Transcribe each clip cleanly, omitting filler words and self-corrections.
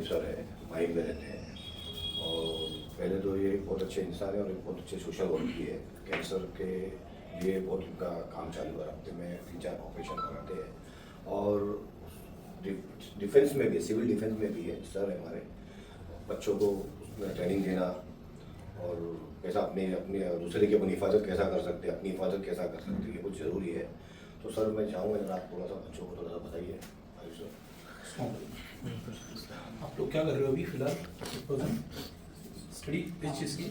Rajiv sir है, mind में रहते हैं। और पहले तो ये बहुत अच्छे इंसान है और एक बहुत अच्छे सोशल वर्क भी है। कैंसर के लिए बहुत उनका काम चालू है, हफ्ते में 3-4 ऑपरेशन कराते हैं। और डिफेंस में भी, सिविल डिफेंस में भी है सर है हमारे। बच्चों को ट्रेनिंग देना और कैसा अपने अपने दूसरे की अपनी हिफाजत कैसा कर सकते हैं, अपनी हिफाजत कैसा कर सकते हैं, ये बहुत ज़रूरी है। तो सर मैं चाहूँगा जरा आप थोड़ा सा बच्चों को थोड़ा सा बताइए। आप लोग क्या कर रहे हो अभी फिलहाल? स्टडी किस चीज़ की?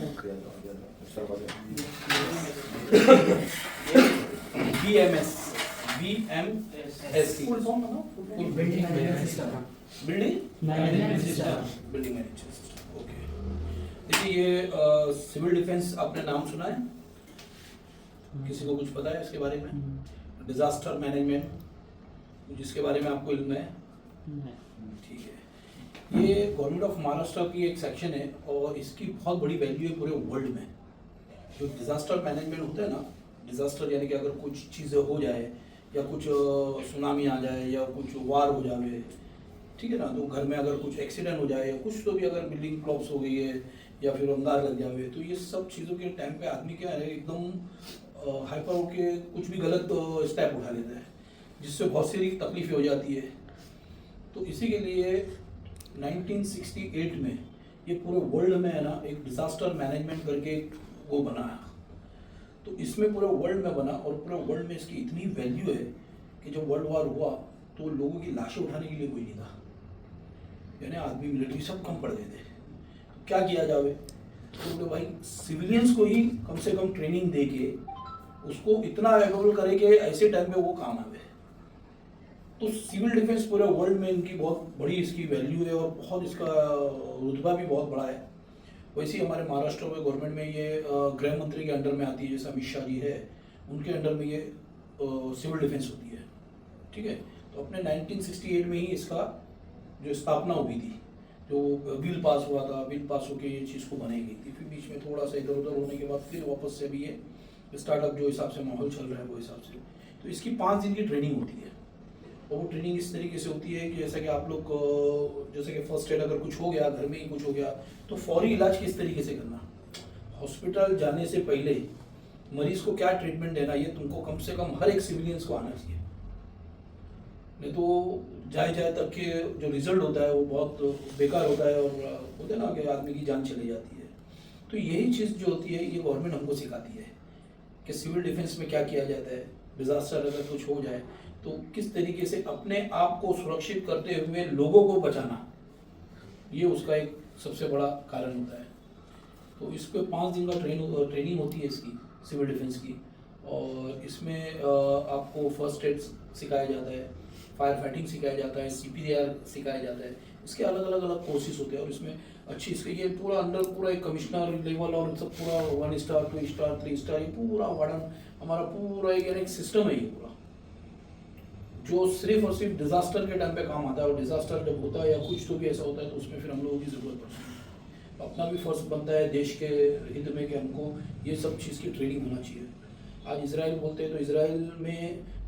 BMS फुल फॉर्म बताओ। Building management system. ओके, देखिए ये सिविल डिफेंस आपने नाम सुना है? किसी को कुछ पता है इसके बारे में? डिजास्टर मैनेजमेंट जिसके बारे में आपको इल्म है? ठीक है, ये गवर्नमेंट ऑफ महाराष्ट्र की एक सेक्शन है और इसकी बहुत बड़ी वैल्यू है पूरे वर्ल्ड में। जो डिजास्टर मैनेजमेंट होता है ना, डिजास्टर यानी कि अगर कुछ चीज़ें हो जाए या कुछ सुनामी आ जाए या कुछ वार हो जाए, ठीक है ना, तो घर में अगर कुछ एक्सीडेंट हो जाए या कुछ तो भी अगर बिल्डिंग क्लॉप्स हो गई है या फिर अंगार लग जाए, तो ये सब चीज़ों के टाइम पे आदमी क्या है एकदम हाइपर होके कुछ भी गलत स्टेप उठा लेता है, जिससे बहुत सी तकलीफें हो जाती है। तो इसी के लिए 1968 में ये पूरे वर्ल्ड में है ना एक डिजास्टर मैनेजमेंट करके वो बना है। तो इसमें पूरे वर्ल्ड में बना और पूरे वर्ल्ड में इसकी इतनी वैल्यू है कि जब वर्ल्ड वार हुआ तो लोगों की लाशें उठाने के लिए कोई नहीं था, यानी आदमी मिलिट्री सब कम पड़ गए थे। तो क्या किया जाए, तो भाई सिविलियंस को ही कम से कम ट्रेनिंग दे के उसको इतना अवेलेबल करे कि ऐसे टाइम पे वो काम आवे। तो सिविल डिफेंस पूरे वर्ल्ड में इनकी बहुत बड़ी इसकी वैल्यू है और बहुत इसका रुतबा भी बहुत बड़ा है। वैसे ही हमारे महाराष्ट्र में गवर्नमेंट में ये गृह मंत्री के अंडर में आती है, जैसा अमित शाह जी है उनके अंडर में ये सिविल डिफेंस होती है, ठीक है। तो अपने 1968 में ही इसका जो स्थापना हुई थी, जो बिल पास हुआ था, बिल पास होकर ये चीज़ को बनाई गई थी। फिर बीच में थोड़ा सा इधर उधर होने के बाद फिर वापस से अभी ये स्टार्टअप जो हिसाब से माहौल चल रहा है वो हिसाब से। तो इसकी 5 दिन की ट्रेनिंग होती है और वो ट्रेनिंग इस तरीके से होती है कि जैसा कि आप लोग जैसे कि फर्स्ट एड अगर कुछ हो गया, घर में ही कुछ हो गया, तो फौरी इलाज किस तरीके से करना, हॉस्पिटल जाने से पहले मरीज को क्या ट्रीटमेंट देना, ये तुमको कम से कम हर एक सिविलियंस को आना चाहिए। नहीं तो जाए तक के जो रिजल्ट होता है वो बहुत बेकार होता है और होता है ना कि आदमी की जान चली जाती है। तो यही चीज़ जो होती है ये गवर्नमेंट हमको सिखाती है कि सिविल डिफेंस में क्या किया जाता है, डिजास्टर अगर कुछ हो जाए तो किस तरीके से अपने आप को सुरक्षित करते हुए लोगों को बचाना, ये उसका एक सबसे बड़ा कारण होता है। तो इसको 5 दिन का ट्रेनिंग होती है इसकी सिविल डिफेंस की, और इसमें आपको फर्स्ट एड सिखाया जाता है, फायर फाइटिंग सिखाया जाता है, CPR सिखाया जाता है। इसके अलग अलग कोर्सेज होते हैं और इसमें अच्छी इसके ये पूरा अंडर पूरा एक कमिश्नर लेवल और सब पूरा 1 स्टार 2 स्टार 3 स्टार ये पूरा वार्डन हमारा पूरा एक सिस्टम है ये पूरा, जो सिर्फ और सिर्फ डिजास्टर के टाइम पे काम आता है। और डिजास्टर जब होता है या कुछ तो भी ऐसा होता है तो उसमें फिर हम लोगों की ज़रूरत पड़ती है। अपना भी फर्ज बनता है देश के हित में कि हमको ये सब चीज़ की ट्रेनिंग होना चाहिए। आज इजराइल बोलते हैं तो इजराइल में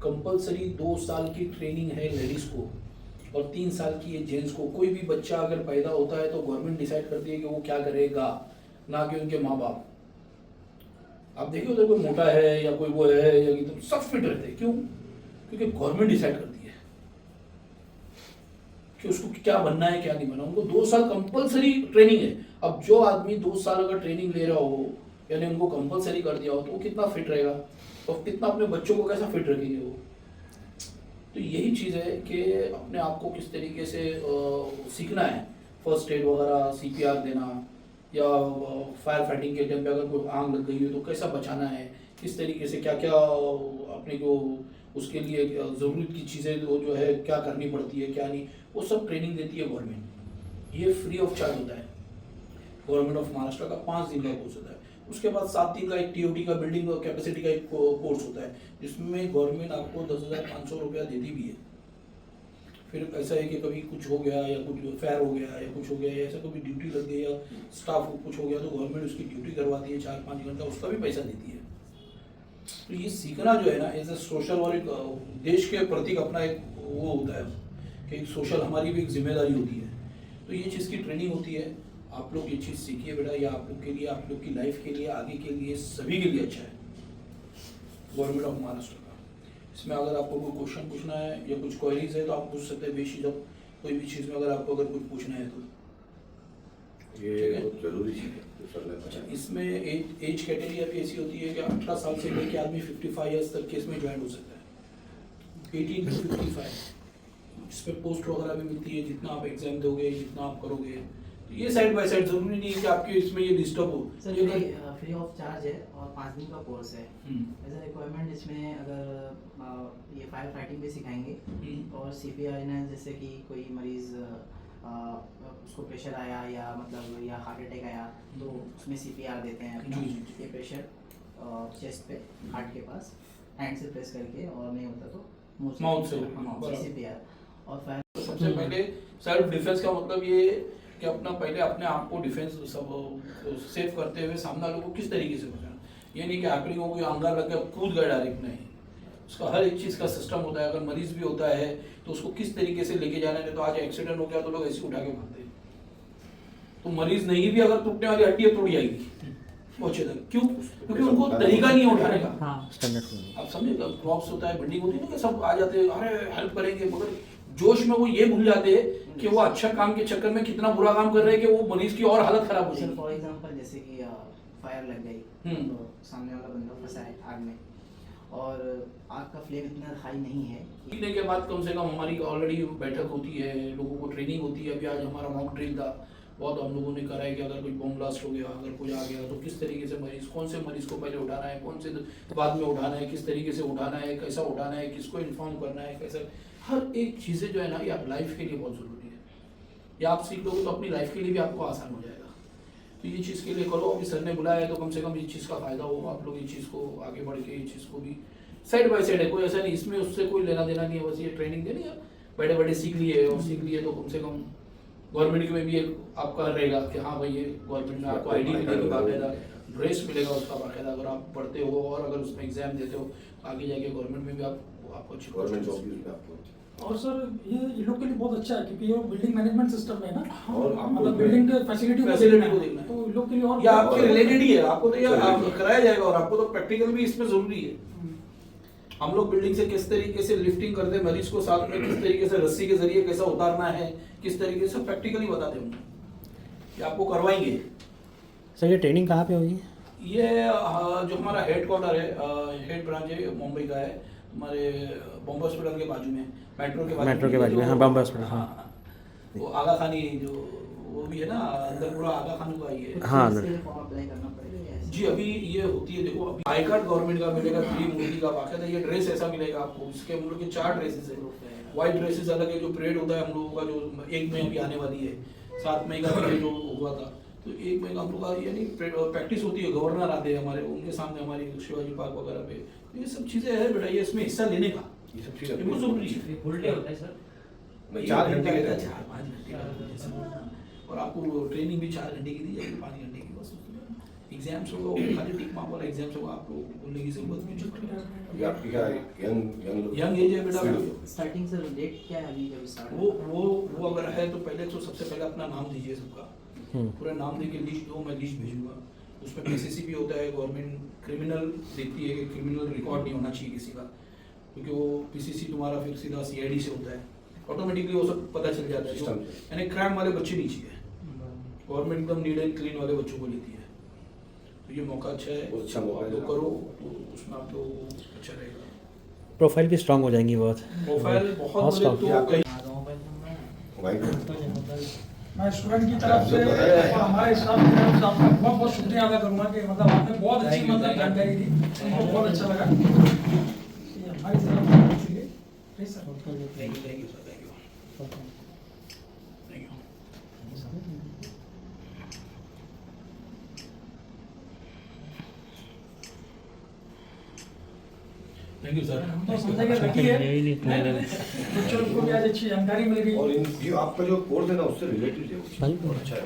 कंपलसरी 2 साल की ट्रेनिंग है लेडीज़ को और 3 साल की है जेंट्स को। कोई भी बच्चा अगर पैदा होता है तो गवर्नमेंट डिसाइड करती है कि वो क्या करेगा, ना कि उनके माँ बाप। आप देखिए उधर कोई मोटा है या कोई वो है या तो सब फिट रहते हैं, क्यों? क्योंकि गवर्नमेंट डिसाइड करती है कि उसको क्या बनना है क्या नहीं बनना। उनको 2 साल कंपलसरी ट्रेनिंग है। अब जो आदमी 2 साल अगर ट्रेनिंग ले रहा हो यानी उनको कंपलसरी कर दिया हो तो वो कितना फिट रहेगा और कितना अपने बच्चों को कैसा फिट रखेंगे वो। तो यही चीज़ है कि अपने आप को किस तरीके से सीखना है, फर्स्ट एड वगैरह, CPR देना या फायर फाइटिंग के टाइम पे अगर कोई आग लग गई हो तो कैसा बचाना है, किस तरीके से क्या क्या अपने को उसके लिए ज़रूरत की चीज़ें जो है क्या करनी पड़ती है क्या नहीं, वो सब ट्रेनिंग देती है गवर्नमेंट। ये फ्री ऑफ चार्ज होता है। गवर्नमेंट ऑफ महाराष्ट्र का 5 दिन का कोर्स होता है। उसके बाद 7 दिन का एक TOT का बिल्डिंग कैपेसिटी का एक कोर्स होता है जिसमें गवर्नमेंट आपको 10,500 रुपया देती भी है। फिर ऐसा है कि कभी कुछ हो गया या कुछ फायर हो गया या कुछ हो गया या ऐसा कभी ड्यूटी लग गई या स्टाफ को कुछ हो गया तो गवर्नमेंट उसकी ड्यूटी करवाती है 4-5 घंटा, उसका भी पैसा देती है। तो ये सीखना जो है ना एज ए सोशल और एक देश के प्रति अपना एक वो होता है कि एक सोशल हमारी भी एक जिम्मेदारी होती है तो ये चीज़ की ट्रेनिंग होती है, आप लोग ये चीज़ सीखिए बेटा, ये आप लोग के लिए, आप लोग की लाइफ के लिए, आगे के लिए, सभी के लिए अच्छा है। गवर्नमेंट ऑफ महाराष्ट्र का, इसमें अगर आपको कोई क्वेश्चन पूछना है या कुछ क्वेरीज है तो आप पूछ सकते हैं बेझिझक, कोई भी चीज़ में अगर आपको अगर कुछ पूछना है तो। ये ठीक है। बहुत जरूरी चीज़ है जो सर ने अच्छा, बताया। इसमें एज कैटेगरी अभी ऐसी होती है कि 18 साल से लेके आदमी 55 ईयर्स तक के इसमें ज्वाइन हो सकता है, 18 to 55। इसमें पोस्ट वगैरह भी मिलती है, जितना आप एग्जाम दोगे, जितना आप करोगे, तो ये साइड बाय साइड, जरूरी नहीं है कि आपके इसमें ये डिस्टर्ब हो। सर ये फ्री ऑफ चार्ज है और 5 दिन का कोर्स है। एज अ रिक्वायरमेंट इसमें अगर ये फायर फाइटिंग भी सिखाएंगे और CPR ना, जैसे कि कोई मरीज़ उसको प्रेशर आया या मतलब या हार्ट अटैक आया तो उसमें CPR देते हैं अपना। जी, जी, जी। ये प्रेशर चेस्ट पे हार्ट के पास हैंड से प्रेस करके, और नहीं होता तो माउथ से, हाँ, बराबर। CPR। और फायर तो सबसे पहले सेल्फ डिफेंस का मतलब ये कि अपना पहले अपने आप को डिफेंस सब सेफ करते हुए सामने लोगों को किस तरीके से बचाना। ये नहीं कि आखिरी को कोई अंगार लग के कूद गए डायरेक्ट, नहीं। उसका हर एक चीज़ का सिस्टम होता है। अगर मरीज भी होता है तो उसको किस तरीके से लेके जाना है, तो आज एक्सीडेंट हो गया तो लोग ऐसे उठा के भागते हैं, तो मरीज नहीं भी अगर टूटने वाली हड्डी टूट जाएगी पहुंचे तक, क्यों? क्योंकि उनको तरीका नहीं है उठाने का। आप समझे, क्रॉप्स होता है, बंडिंग होती है ना, कि सब आ जाते हैं, अरे हेल्प करेंगे, मगर जोश में वो ये भूल जाते हैं कि वो अच्छा काम के चक्कर में कितना बुरा काम कर रहे हैं कि वो मरीज की और हालत खराब हो सर जाएगी। फॉर एग्जांपल जैसे कि फायर लग गई तो सामने वाला बंदा फंसा है आग में, और आग का फ्लेम इतना हाई नहीं है कि पीने के बाद कम से कम हमारी ऑलरेडी बैठक होती है, लोगों को ट्रेनिंग होती है। अभी आज हमारा मॉक ड्रिल था, बहुत हम लोगों ने करा है कि अगर कोई बम ब्लास्ट हो गया, अगर कोई आ गया तो किस तरीके से मरीज, कौन से मरीज को पहले उठाना है, कौन से बाद में उठाना है, किस तरीके से उठाना है, कैसा उठाना है, किसको इन्फॉर्म करना है, कैसे, हर एक चीज़ें जो है ना, ये आप लाइफ के लिए बहुत ज़रूरी है। ये आप सीख लोगे तो अपनी लाइफ के लिए भी आपको आसान हो जाएगा। तो ये चीज़ के लिए करो, अभी सर ने बुलाया है तो कम से कम ये चीज़ का फ़ायदा हो, आप लोग ये चीज़ को आगे बढ़ के ये चीज़ को भी साइड बाय साइड है, कोई ऐसा नहीं इसमें उससे कोई लेना देना नहीं है, बस ये ट्रेनिंग देनी है, बैठे बैठे सीख लिए और सीख लिए तो कम से कम गवर्नमेंट में भी एक आपका रहेगा कि हाँ भाई ये गवर्नमेंट में आपको ID मिलेगी, बाकायदा ड्रेस मिलेगा उसका बाकायदा, अगर आप पढ़ते हो और अगर उसमें एग्जाम देते हो तो आगे जाके गवर्नमेंट में भी आपको अच्छी गवर्नमेंट जॉब भी उसमें आपको। और सर ये लोग के लिए बहुत अच्छा है क्योंकि ये बिल्डिंग मैनेजमेंट सिस्टम है ना, और आपको मतलब बिल्डिंग के फैसिलिटी को देखना है, तो लोग के लिए और ये आपके रिलेटेड ही है, आपको तो ये Related। कराया जाएगा और आपको तो प्रैक्टिकल भी इसमें जरूरी है। हम लोग बिल्डिंग से किस तरीके से लिफ्टिंग करते हैं, मरीज को साथ में किस तरीके से रस्सी के जरिए कैसा उतारना है, किस तरीके से प्रैक्टिकली बताते हैं, ये आपको करवाएंगे। सर ये ट्रेनिंग कहाँ पे होगी? ये जो हमारा हेड क्वार्टर है, हेड ब्रांच है, मुंबई का है, हमारे बॉम्बे हॉस्पिटल के बाजू में, मेट्रो के बाजू में, हाँ, बॉम्बे हॉस्पिटल, हाँ, वो आगा खानी जो वो भी है ना, अंदर पूरा आगा खान का ही है। हाँ, इसके लिए फॉर्म अप्लाई करना पड़ेगा या ऐसे? जी अभी ये होती है, देखो अभी आई कार्ड गवर्नमेंट का मिलेगा, 3 मोदी का बाकायदा ये ड्रेस ऐसा मिलेगा आपको, इसके हम लोग के 4 ड्रेसेस है, व्हाइट ड्रेसेस अलग है, जो परेड होता है हम लोगों का जो 1 मई अभी आने वाली है, 7 मई का परेड जो हुआ था, तो 1 मई का हम लोग का यानी प्रैक्टिस होती है, गवर्नर आते हैं हमारे, उनके सामने हमारी शिवाजी पार्क वगैरह पे, ये सब चीज़ें है बेटा, ये इसमें हिस्सा लेने का ये सब चीज़ ये बहुत जरूरी है। फुल डे होता है सर? मैं 4 घंटे के लिए 4-5 घंटे का, और आपको ट्रेनिंग भी 4 घंटे की दी जाएगी, 5 घंटे की, बस एग्जाम्स होगा, खाली टिक मार्क वाला एग्जाम्स होगा, आपको बोलने की जरूरत नहीं। अभी आपकी क्या यंग एज है बेटा, स्टार्टिंग सर डेट क्या है अभी जब स्टार्ट? वो अगर है तो पहले तो सबसे पहले अपना नाम दीजिए सबका, पूरा नाम दे के लिस्ट दो, मैं लिस्ट भेजूंगा, उसमें PCC भी होता है, गवर्नमेंट क्रिमिनल देखती है कि क्रिमिनल रिकॉर्ड नहीं होना चाहिए किसी का, क्योंकि वो PCC तुम्हारा फिर सीधा CID से होता है, ऑटोमेटिकली वो सब पता चल जाता है, System यानी क्राइम वाले बच्चे नहीं चाहिए, गवर्नमेंट एकदम नीट एंड क्लीन वाले बच्चों को लेती है, तो ये मौका अच्छा है, बहुत अच्छा मौका आप है। लोग करो तो उसमें आप लोग अच्छा रहेगा, प्रोफाइल भी स्ट्रांग हो जाएंगी बहुत। प्रोफाइल बहुत बहुत बोले तो strong। कहीं वाइट मैं स्टूडेंट की तरफ से और हमारे स्टाफ की तरफ से आपका बहुत बहुत शुक्रिया अदा करूंगा कि मतलब आपने बहुत अच्छी मतलब जानकारी दी, हमको बहुत अच्छा लगा। ये हमारी तरफ से बहुत शुक्रिया। जी sir. Thank you sir, thank you. Thank you sir. हम तो समझे कि लकी है, बच्चों को भी आज अच्छी जानकारी मिल गई। और ये आपका जो कोर्स है ना उससे रिलेटेड है, वो चीज़ भाई। बहुत अच्छा है।